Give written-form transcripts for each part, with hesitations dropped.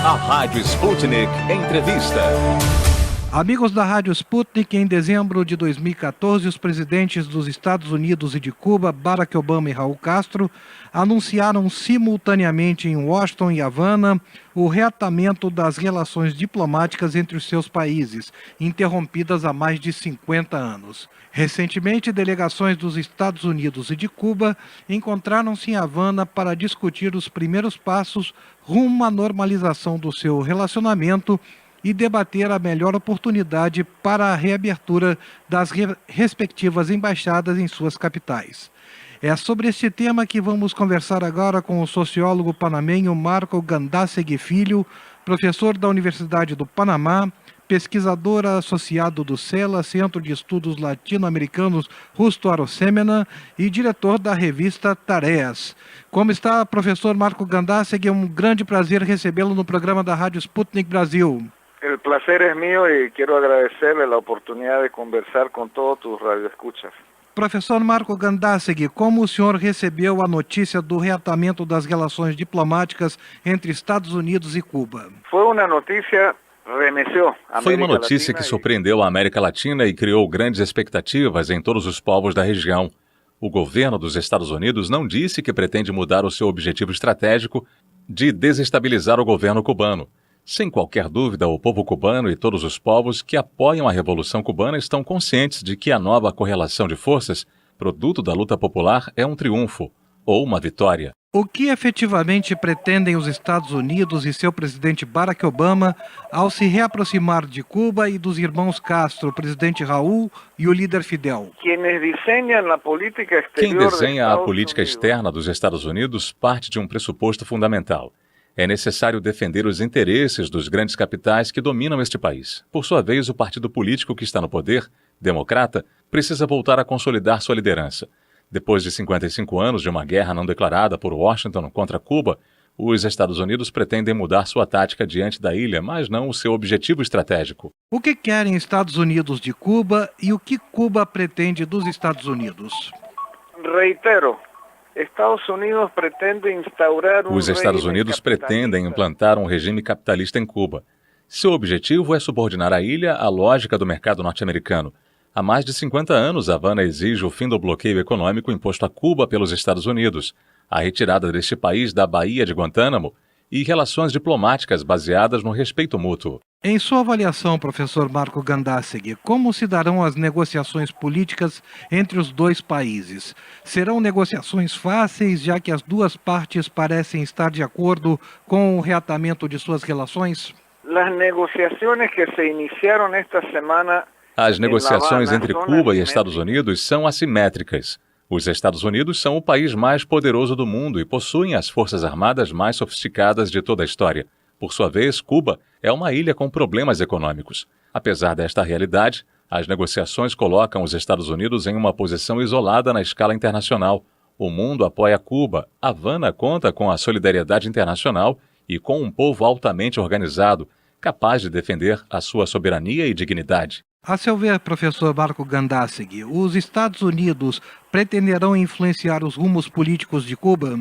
A Rádio Sputnik Entrevista. Amigos da Rádio Sputnik, em dezembro de 2014, os presidentes dos Estados Unidos e de Cuba, Barack Obama e Raul Castro, anunciaram simultaneamente em Washington e Havana o reatamento das relações diplomáticas entre os seus países, interrompidas há mais de 50 anos. Recentemente, delegações dos Estados Unidos e de Cuba encontraram-se em Havana para discutir os primeiros passos rumo à normalização do seu relacionamento e debater a melhor oportunidade para a reabertura das respectivas embaixadas em suas capitais. É sobre este tema que vamos conversar agora com o sociólogo panamenho Marco Gandásegui Filho, professor da Universidade do Panamá, pesquisador associado do CELA, Centro de Estudos Latino-Americanos Justo Arosemena, e diretor da revista Tareas. Como está, professor Marco Gandásegui? É um grande prazer recebê-lo no programa da Rádio Sputnik Brasil. El placer es mío y quiero agradecerle la oportunidad de conversar con todos tus radioescuchas. Professor Marco Gandásegui, como o senhor recebeu a notícia do reatamento das relações diplomáticas entre Estados Unidos e Cuba? Foi uma notícia que surpreendeu a América Latina e criou grandes expectativas em todos os povos da região. O governo dos Estados Unidos não disse que pretende mudar o seu objetivo estratégico de desestabilizar o governo cubano. Sem qualquer dúvida, o povo cubano e todos os povos que apoiam a Revolução Cubana estão conscientes de que a nova correlação de forças, produto da luta popular, é um triunfo ou uma vitória. O que efetivamente pretendem os Estados Unidos e seu presidente Barack Obama ao se reaproximar de Cuba e dos irmãos Castro, o presidente Raul e o líder Fidel? Quem desenha a política externa dos Estados Unidos parte de um pressuposto fundamental. É necessário defender os interesses dos grandes capitais que dominam este país. Por sua vez, o partido político que está no poder, democrata, precisa voltar a consolidar sua liderança. Depois de 55 anos de uma guerra não declarada por Washington contra Cuba, os Estados Unidos pretendem mudar sua tática diante da ilha, mas não o seu objetivo estratégico. O que querem Estados Unidos de Cuba e o que Cuba pretende dos Estados Unidos? Reitero. Os Estados Unidos pretendem implantar um regime capitalista em Cuba. Seu objetivo é subordinar a ilha à lógica do mercado norte-americano. Há mais de 50 anos, Havana exige o fim do bloqueio econômico imposto a Cuba pelos Estados Unidos, a retirada deste país da Baía de Guantánamo e relações diplomáticas baseadas no respeito mútuo. Em sua avaliação, professor Marco Gandásegui, como se darão as negociações políticas entre os dois países? Serão negociações fáceis, já que as duas partes parecem estar de acordo com o reatamento de suas relações? As negociações entre Cuba e Estados Unidos são assimétricas. Os Estados Unidos são o país mais poderoso do mundo e possuem as forças armadas mais sofisticadas de toda a história. Por sua vez, Cuba é uma ilha com problemas econômicos. Apesar desta realidade, as negociações colocam os Estados Unidos em uma posição isolada na escala internacional. O mundo apoia Cuba. Havana conta com a solidariedade internacional e com um povo altamente organizado, capaz de defender a sua soberania e dignidade. A seu ver, professor Marco Gandásegui, os Estados Unidos pretenderão influenciar os rumos políticos de Cuba?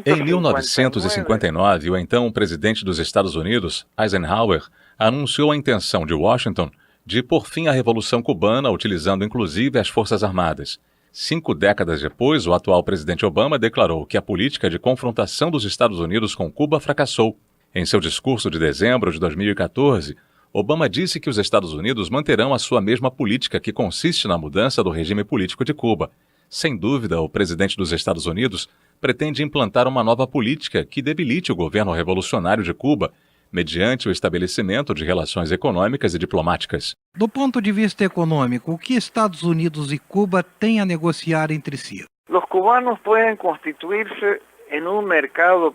Em 1959, o então presidente dos Estados Unidos, Eisenhower, anunciou a intenção de Washington de pôr fim à Revolução Cubana, utilizando inclusive as Forças Armadas. 5 décadas depois, o atual presidente Obama declarou que a política de confrontação dos Estados Unidos com Cuba fracassou. Em seu discurso de dezembro de 2014, Obama disse que os Estados Unidos manterão a sua mesma política, que consiste na mudança do regime político de Cuba. Sem dúvida, o presidente dos Estados Unidos pretende implantar uma nova política que debilite o governo revolucionário de Cuba, mediante o estabelecimento de relações econômicas e diplomáticas. Do ponto de vista econômico, o que Estados Unidos e Cuba têm a negociar entre si? Os cubanos podem constituir-se.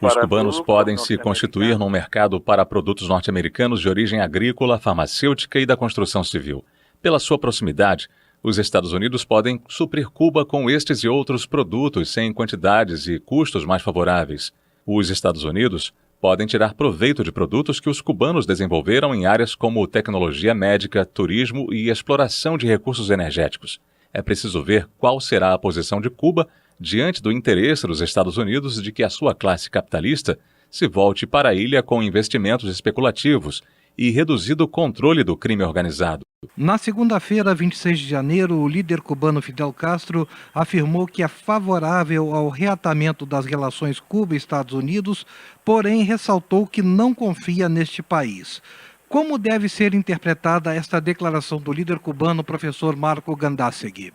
Os cubanos podem se constituir num mercado para produtos norte-americanos de origem agrícola, farmacêutica e da construção civil. Pela sua proximidade, os Estados Unidos podem suprir Cuba com estes e outros produtos sem quantidades e custos mais favoráveis. Os Estados Unidos podem tirar proveito de produtos que os cubanos desenvolveram em áreas como tecnologia médica, turismo e exploração de recursos energéticos. É preciso ver qual será a posição de Cuba diante do interesse dos Estados Unidos de que a sua classe capitalista se volte para a ilha com investimentos especulativos e reduzido controle do crime organizado. Na segunda-feira, 26 de janeiro, o líder cubano Fidel Castro afirmou que é favorável ao reatamento das relações Cuba-Estados Unidos, porém ressaltou que não confia neste país. Como deve ser interpretada esta declaração do líder cubano, professor Marco Gandásegui?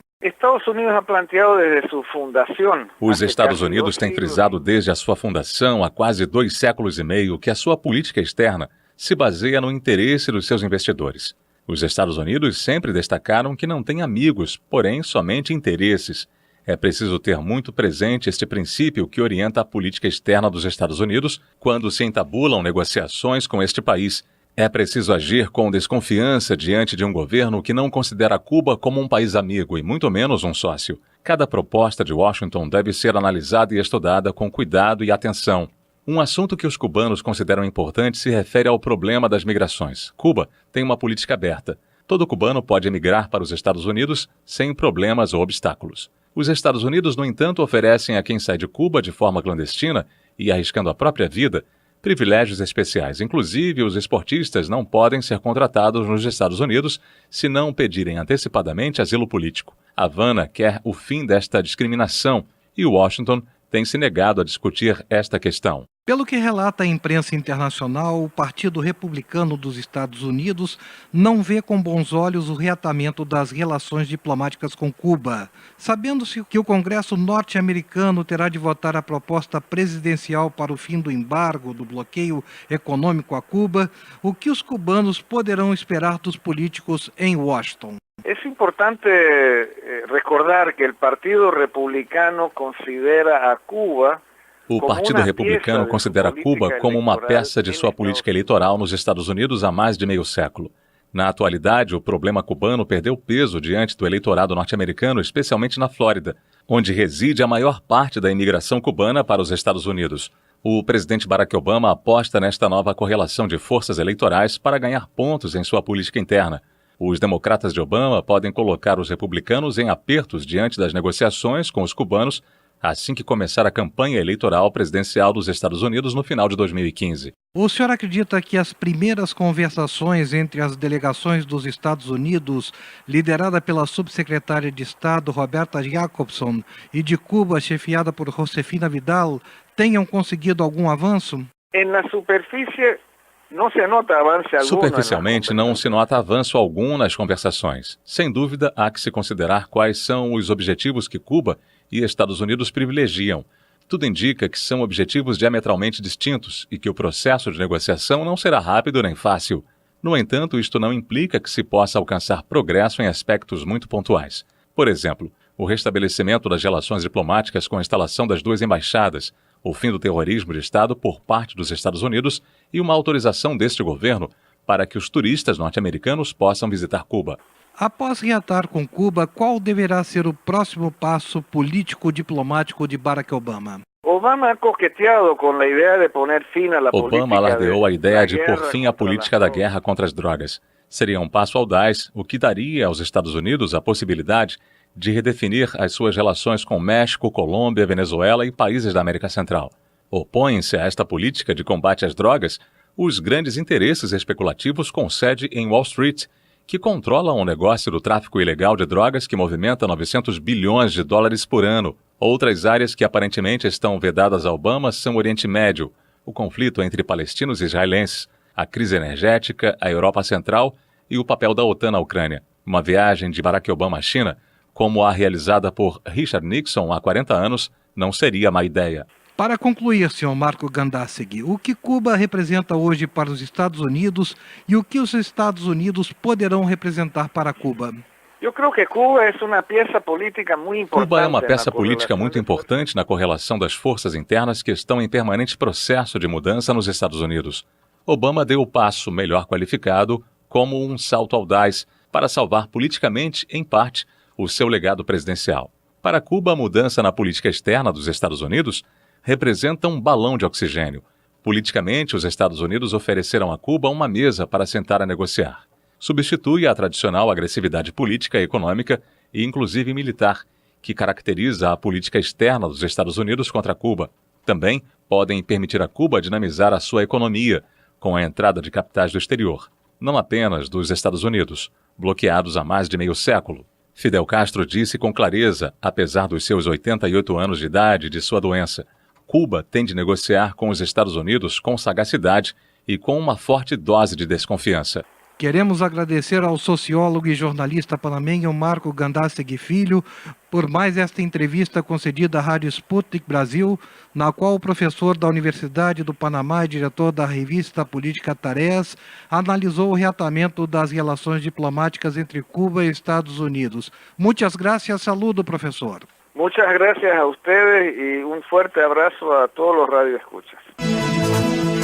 Os Estados Unidos têm frisado desde a sua fundação, há quase 2 séculos e meio, que a sua política externa se baseia no interesse dos seus investidores. Os Estados Unidos sempre destacaram que não têm amigos, porém somente interesses. É preciso ter muito presente este princípio que orienta a política externa dos Estados Unidos quando se entabulam negociações com este país. É preciso agir com desconfiança diante de um governo que não considera Cuba como um país amigo e muito menos um sócio. Cada proposta de Washington deve ser analisada e estudada com cuidado e atenção. Um assunto que os cubanos consideram importante se refere ao problema das migrações. Cuba tem uma política aberta. Todo cubano pode emigrar para os Estados Unidos sem problemas ou obstáculos. Os Estados Unidos, no entanto, oferecem a quem sai de Cuba de forma clandestina e arriscando a própria vida, privilégios especiais. Inclusive, os esportistas não podem ser contratados nos Estados Unidos se não pedirem antecipadamente asilo político. Havana quer o fim desta discriminação e Washington tem se negado a discutir esta questão. Pelo que relata a imprensa internacional, o Partido Republicano dos Estados Unidos não vê com bons olhos o reatamento das relações diplomáticas com Cuba. Sabendo-se que o Congresso norte-americano terá de votar a proposta presidencial para o fim do embargo, do bloqueio econômico a Cuba, o que os cubanos poderão esperar dos políticos em Washington? É importante recordar que o Partido Republicano considera a Cuba. O Partido Republicano considera Cuba como uma peça de sua política eleitoral nos Estados Unidos há mais de meio século. Na atualidade, o problema cubano perdeu peso diante do eleitorado norte-americano, especialmente na Flórida, onde reside a maior parte da imigração cubana para os Estados Unidos. O presidente Barack Obama aposta nesta nova correlação de forças eleitorais para ganhar pontos em sua política interna. Os democratas de Obama podem colocar os republicanos em apertos diante das negociações com os cubanos assim que começar a campanha eleitoral presidencial dos Estados Unidos no final de 2015. O senhor acredita que as primeiras conversações entre as delegações dos Estados Unidos, liderada pela subsecretária de Estado Roberta Jacobson, e de Cuba, chefiada por Josefina Vidal, tenham conseguido algum avanço? Na superfície não se nota avanço algum. Superficialmente, não se nota avanço algum nas conversações. Sem dúvida, há que se considerar quais são os objetivos que Cuba e Estados Unidos privilegiam. Tudo indica que são objetivos diametralmente distintos e que o processo de negociação não será rápido nem fácil. No entanto, isto não implica que se possa alcançar progresso em aspectos muito pontuais. Por exemplo, o restabelecimento das relações diplomáticas com a instalação das 2 embaixadas, o fim do terrorismo de Estado por parte dos Estados Unidos e uma autorização deste governo para que os turistas norte-americanos possam visitar Cuba. Após reatar com Cuba, qual deverá ser o próximo passo político-diplomático de Barack Obama? Obama alardeou a ideia de pôr fim à política da guerra contra as drogas. Seria um passo audaz, o que daria aos Estados Unidos a possibilidade de redefinir as suas relações com México, Colômbia, Venezuela e países da América Central. Opõem-se a esta política de combate às drogas os grandes interesses especulativos com sede em Wall Street, que controlam o negócio do tráfico ilegal de drogas que movimenta 900 bilhões de dólares por ano. Outras áreas que aparentemente estão vedadas a Obama são o Oriente Médio, o conflito entre palestinos e israelenses, a crise energética, a Europa Central e o papel da OTAN na Ucrânia. Uma viagem de Barack Obama à China, como a realizada por Richard Nixon há 40 anos, não seria má ideia. Para concluir, senhor Marco Gandásegui, o que Cuba representa hoje para os Estados Unidos e o que os Estados Unidos poderão representar para Cuba? Eu creio que Cuba é uma peça política muito importante. Cuba é uma peça política muito importante na correlação das forças internas que estão em permanente processo de mudança nos Estados Unidos. Obama deu o passo melhor qualificado como um salto audaz para salvar politicamente, em parte, o seu legado presidencial. Para Cuba, a mudança na política externa dos Estados Unidos representa um balão de oxigênio. Politicamente, os Estados Unidos ofereceram a Cuba uma mesa para sentar a negociar. Substitui a tradicional agressividade política, econômica e inclusive militar, que caracteriza a política externa dos Estados Unidos contra Cuba. Também podem permitir a Cuba dinamizar a sua economia com a entrada de capitais do exterior, não apenas dos Estados Unidos, bloqueados há mais de meio século. Fidel Castro disse com clareza, apesar dos seus 88 anos de idade e de sua doença, Cuba tem de negociar com os Estados Unidos com sagacidade e com uma forte dose de desconfiança. Queremos agradecer ao sociólogo e jornalista panamenho Marco Gandásegui Filho por mais esta entrevista concedida à Rádio Sputnik Brasil, na qual o professor da Universidade do Panamá e diretor da revista Política Tareas analisou o reatamento das relações diplomáticas entre Cuba e Estados Unidos. Muchas gracias, saludo, professor. Muchas gracias a ustedes y un fuerte abrazo a todos los radioescuchas.